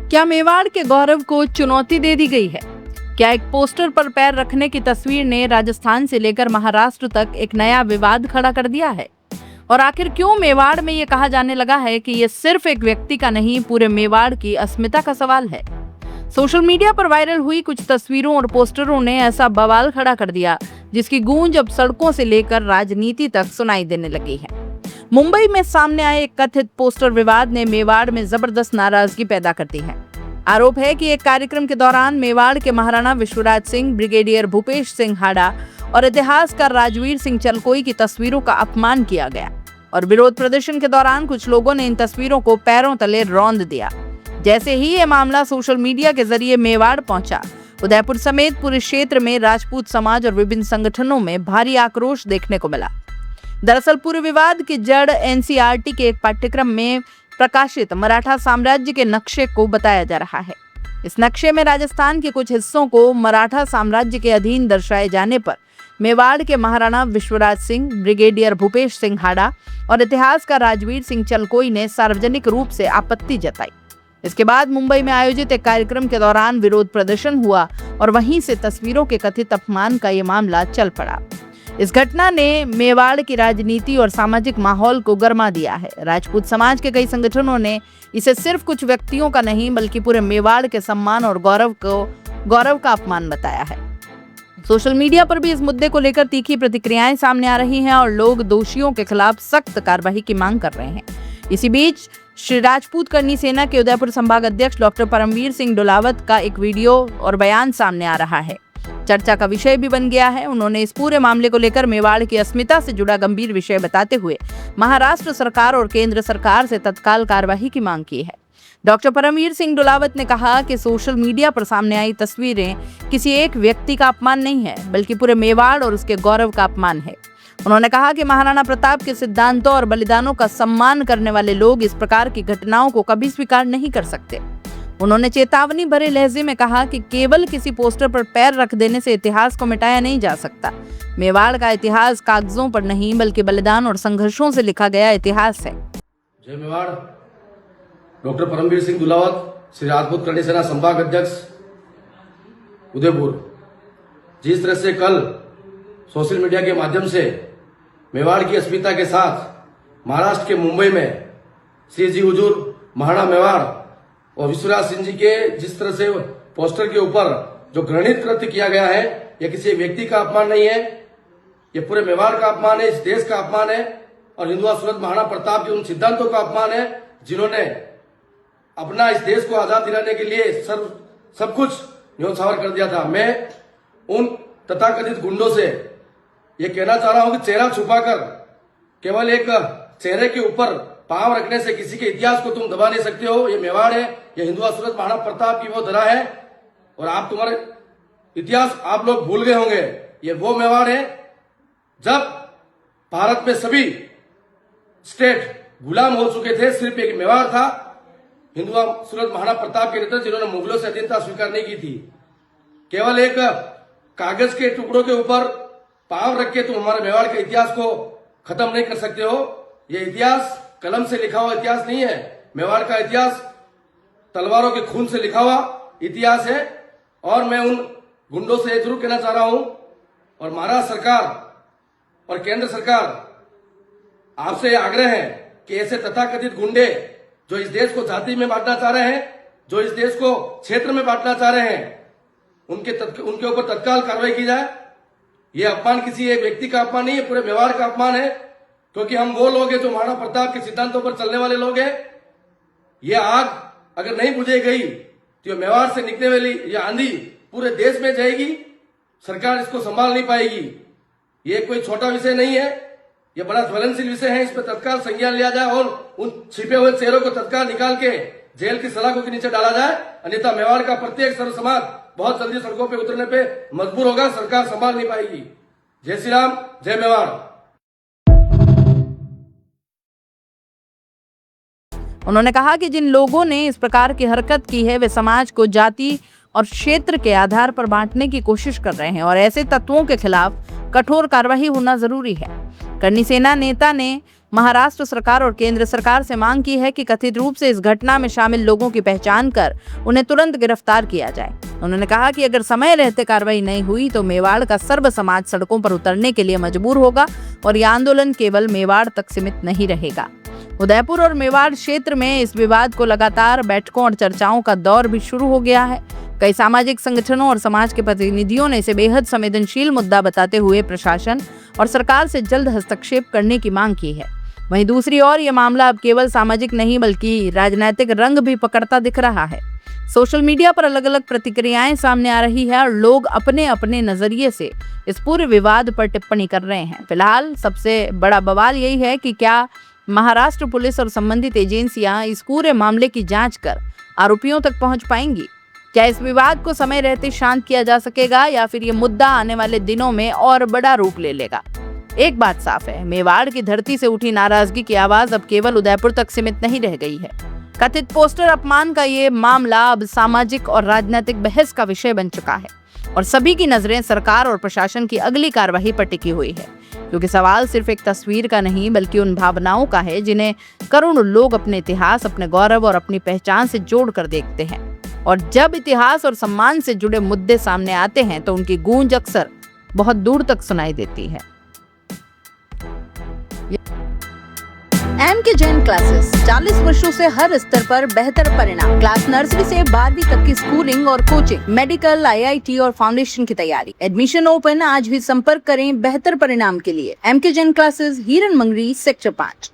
क्या मेवाड़ के गौरव को चुनौती दे दी गई है? क्या एक पोस्टर पर पैर रखने की तस्वीर ने राजस्थान से लेकर महाराष्ट्र तक एक नया विवाद खड़ा कर दिया है? और आखिर क्यों मेवाड़ में ये कहा जाने लगा है कि ये सिर्फ एक व्यक्ति का नहीं, पूरे मेवाड़ की अस्मिता का सवाल है? सोशल मीडिया पर वायरल हुई कुछ तस्वीरों और पोस्टरों ने ऐसा बवाल खड़ा कर दिया जिसकी गूंज अब सड़कों से लेकर राजनीति तक सुनाई देने लगी है। मुंबई में सामने आए एक कथित पोस्टर विवाद ने मेवाड़ में जबरदस्त नाराजगी पैदा कर दी है। आरोप है कि एक कार्यक्रम के दौरान मेवाड़ के महाराणा विश्वराज सिंह, ब्रिगेडियर भूपेश सिंह हाड़ा और इतिहासकार राजवीर सिंह चलकोई की तस्वीरों का अपमान किया गया और विरोध प्रदर्शन के दौरान कुछ लोगों ने इन तस्वीरों को पैरों तले रौंद दिया। जैसे ही ये मामला सोशल मीडिया के जरिए मेवाड़ पहुंचा, उदयपुर समेत पूरे क्षेत्र में राजपूत समाज और विभिन्न संगठनों में भारी आक्रोश देखने को मिला। दरअसल पूरे विवाद की जड़ एनसीईआरटी के एक पाठ्यक्रम में प्रकाशित मराठा साम्राज्य के नक्शे को बताया जा रहा है। इस नक्शे में राजस्थान के कुछ हिस्सों को मराठा साम्राज्य के अधीन दर्शाए जाने पर मेवाड़ के महाराणा विश्वराज सिंह, ब्रिगेडियर भूपेश सिंह हाड़ा और इतिहासकार राजवीर सिंह चलकोई ने सार्वजनिक रूप से आपत्ति जताई। इसके बाद मुंबई में आयोजित एक कार्यक्रम के दौरान विरोध प्रदर्शन हुआ और वहीं से तस्वीरों के कथित अपमान का ये मामला चल पड़ा। इस घटना ने मेवाड़ की राजनीति और सामाजिक माहौल को गरमा दिया है। राजपूत समाज के कई संगठनों ने इसे सिर्फ कुछ व्यक्तियों का नहीं बल्कि पूरे मेवाड़ के सम्मान और गौरव का अपमान बताया है। सोशल मीडिया पर भी इस मुद्दे को लेकर तीखी प्रतिक्रियाएं सामने आ रही हैं और लोग दोषियों के खिलाफ सख्त कार्रवाई की मांग कर रहे हैं। इसी बीच श्री राजपूत करनी सेना के उदयपुर संभाग अध्यक्ष डॉक्टर परमवीर सिंह डोलावत का एक वीडियो और बयान सामने आ रहा है। चर्चा का विषय भी बन गया है। उन्होंने इस पूरे मामले को लेकर मेवाड़ की अस्मिता से जुड़ा गंभीर विषय बताते हुए महाराष्ट्र सरकार और केंद्र सरकार से तत्काल कार्रवाई की मांग की है। डॉक्टर परमवीर सिंह डोलावत ने कहा कि सोशल मीडिया पर सामने आई तस्वीरें किसी एक व्यक्ति का अपमान नहीं है बल्कि पूरे मेवाड़ और उसके गौरव का अपमान है। उन्होंने कहा कि महाराणा प्रताप के सिद्धांतों और बलिदानों का सम्मान करने वाले लोग इस प्रकार की घटनाओं को कभी स्वीकार नहीं कर सकते। उन्होंने चेतावनी भरे लहजे में कहा कि केवल किसी पोस्टर पर पैर रख देने से इतिहास को मिटाया नहीं जा सकता। मेवाड़ का इतिहास कागजों पर नहीं बल्कि बलिदान और संघर्षों से लिखा गया इतिहास है। जय मेवाड़। डॉक्टर परमवीर सिंह दुलावत, श्री राजपूत करनी सेना संभाग अध्यक्ष उदयपुर। जिस तरह से कल सोशल मीडिया के माध्यम से मेवाड़ की अस्मिता के साथ महाराष्ट्र के मुंबई में श्री जी हुजूर महाराणा मेवाड़ और विश्वराज सिंह जी के जिस तरह से पोस्टर के ऊपर जो घृणित कृत्य किया गया है, यह किसी व्यक्ति का अपमान नहीं है, यह पूरे मेवाड़ का अपमान है, इस देश का अपमान है और हिंदुआ सूरत महाराणा प्रताप के उन सिद्धांतों का अपमान है जिन्होंने अपना इस देश को आजाद दिलाने के लिए सब कुछ न्योछावर कर दिया था। मैं उन तथाकथित गुंडों से यह कहना चाह रहा हूं कि चेहरा छुपाकर केवल एक चेहरे के ऊपर पांव रखने से किसी के इतिहास को तुम दबा नहीं सकते हो। ये मेवाड़ है, ये हिंदुआ सूरत महाराणा प्रताप की वो धरा है और आप तुम्हारे इतिहास आप लोग भूल गए होंगे। ये वो मेवाड़ है जब भारत में सभी स्टेट गुलाम हो चुके थे, सिर्फ एक मेवाड़ था हिंदुआ सूरत महाराणा प्रताप के नेता जिन्होंने मुगलों से अधीनता स्वीकार नहीं की थी। केवल एक कागज के टुकड़ों के ऊपर पांव रख के तुम हमारे मेवाड़ के इतिहास को खत्म नहीं कर सकते हो। ये इतिहास कलम से लिखा हुआ इतिहास नहीं है। मेवाड़ का इतिहास तलवारों के खून से लिखा हुआ इतिहास है और मैं उन गुंडों से जरूर कहना चाह रहा हूं और महाराष्ट्र सरकार और केंद्र सरकार आपसे आग्रह है कि ऐसे तथाकथित गुंडे जो इस देश को जाति में बांटना चाह रहे हैं, जो इस देश को क्षेत्र में बांटना चाह रहे हैं, उनके ऊपर तत्काल कार्रवाई की जाए। ये अपमान किसी एक व्यक्ति का अपमान नहीं है, पूरे मेवाड़ का अपमान है, क्योंकि हम वो लोग हैं जो महाराणा प्रताप के सिद्धांतों पर चलने वाले लोग हैं। ये आग अगर नहीं बुझे गई तो मेवाड़ से निकलने वाली ये आंधी पूरे देश में जाएगी, सरकार इसको संभाल नहीं पाएगी। ये कोई छोटा विषय नहीं है, ये बड़ा ज्वलनशील विषय है। इस पर तत्काल संज्ञान लिया जाए और उन छिपे हुए चेहरों को तत्काल निकाल के जेल की सलाखों के नीचे डाला जाए, अन्यथा मेवाड़ का प्रत्येक सर्व समाज बहुत जल्दी सड़कों पे उतरने पे मजबूर होगा, सरकार संभाल नहीं पाएगी। जय श्री राम, जय मेवाड़। उन्होंने कहा कि जिन लोगों ने इस प्रकार की हरकत की है वे समाज को जाति और क्षेत्र के आधार पर बांटने की कोशिश कर रहे हैं और ऐसे तत्वों के खिलाफ कठोर कार्रवाई होना जरूरी है। करनी सेना नेता ने महाराष्ट्र सरकार और केंद्र सरकार से मांग की है कि कथित रूप से इस घटना में शामिल लोगों की पहचान कर उन्हें तुरंत गिरफ्तार किया जाए। उन्होंने कहा कि अगर समय रहते कार्रवाई नहीं हुई तो मेवाड़ का सर्व समाज सड़कों पर उतरने के लिए मजबूर होगा और यह आंदोलन केवल मेवाड़ तक सीमित नहीं रहेगा। उदयपुर और मेवाड़ क्षेत्र में इस विवाद को लगातार बैठकों और चर्चाओं का दौर भी शुरू हो गया है। कई सामाजिक संगठनों और समाज के प्रतिनिधियों ने इसे बेहद संवेदनशील मुद्दा बताते हुए प्रशासन और सरकार से जल्द हस्तक्षेप करने की मांग की है। वहीं दूसरी ओर यह मामला अब केवल सामाजिक नहीं बल्कि राजनीतिक रंग भी पकड़ता दिख रहा है। सोशल मीडिया पर अलग अलग प्रतिक्रियाएं सामने आ रही है और लोग अपने अपने नजरिए से इस पूरे विवाद पर टिप्पणी कर रहे हैं। फिलहाल सबसे बड़ा बवाल यही है कि क्या महाराष्ट्र पुलिस और संबंधित एजेंसियां इस पूरे मामले की जांच कर आरोपियों तक पहुंच पाएंगी? क्या इस विवाद को समय रहते शांत किया जा सकेगा या फिर ये मुद्दा आने वाले दिनों में और बड़ा रूप ले लेगा? एक बात साफ है, मेवाड़ की धरती से उठी नाराजगी की आवाज अब केवल उदयपुर तक सीमित नहीं रह गई है। कथित पोस्टर अपमान का ये मामला अब सामाजिक और राजनीतिक बहस का विषय बन चुका है और सभी की नजरें सरकार और प्रशासन की अगली कार्रवाई पर टिकी हुई है, क्योंकि सवाल सिर्फ एक तस्वीर का नहीं बल्कि उन भावनाओं का है जिन्हें करोड़ों लोग अपने इतिहास, अपने गौरव और अपनी पहचान से जोड़कर देखते हैं। और जब इतिहास और सम्मान से जुड़े मुद्दे सामने आते हैं तो उनकी गूंज अक्सर बहुत दूर तक सुनाई देती है। एमके जैन क्लासेस 40 वर्षों से हर स्तर पर बेहतर परिणाम। क्लास नर्सरी से 12वीं तक की स्कूलिंग और कोचिंग, मेडिकल, IIT और फाउंडेशन की तैयारी। Admission open. आज भी संपर्क करें बेहतर परिणाम के लिए। एमके जैन क्लासेस, हिरन मंगरी, सेक्टर 5।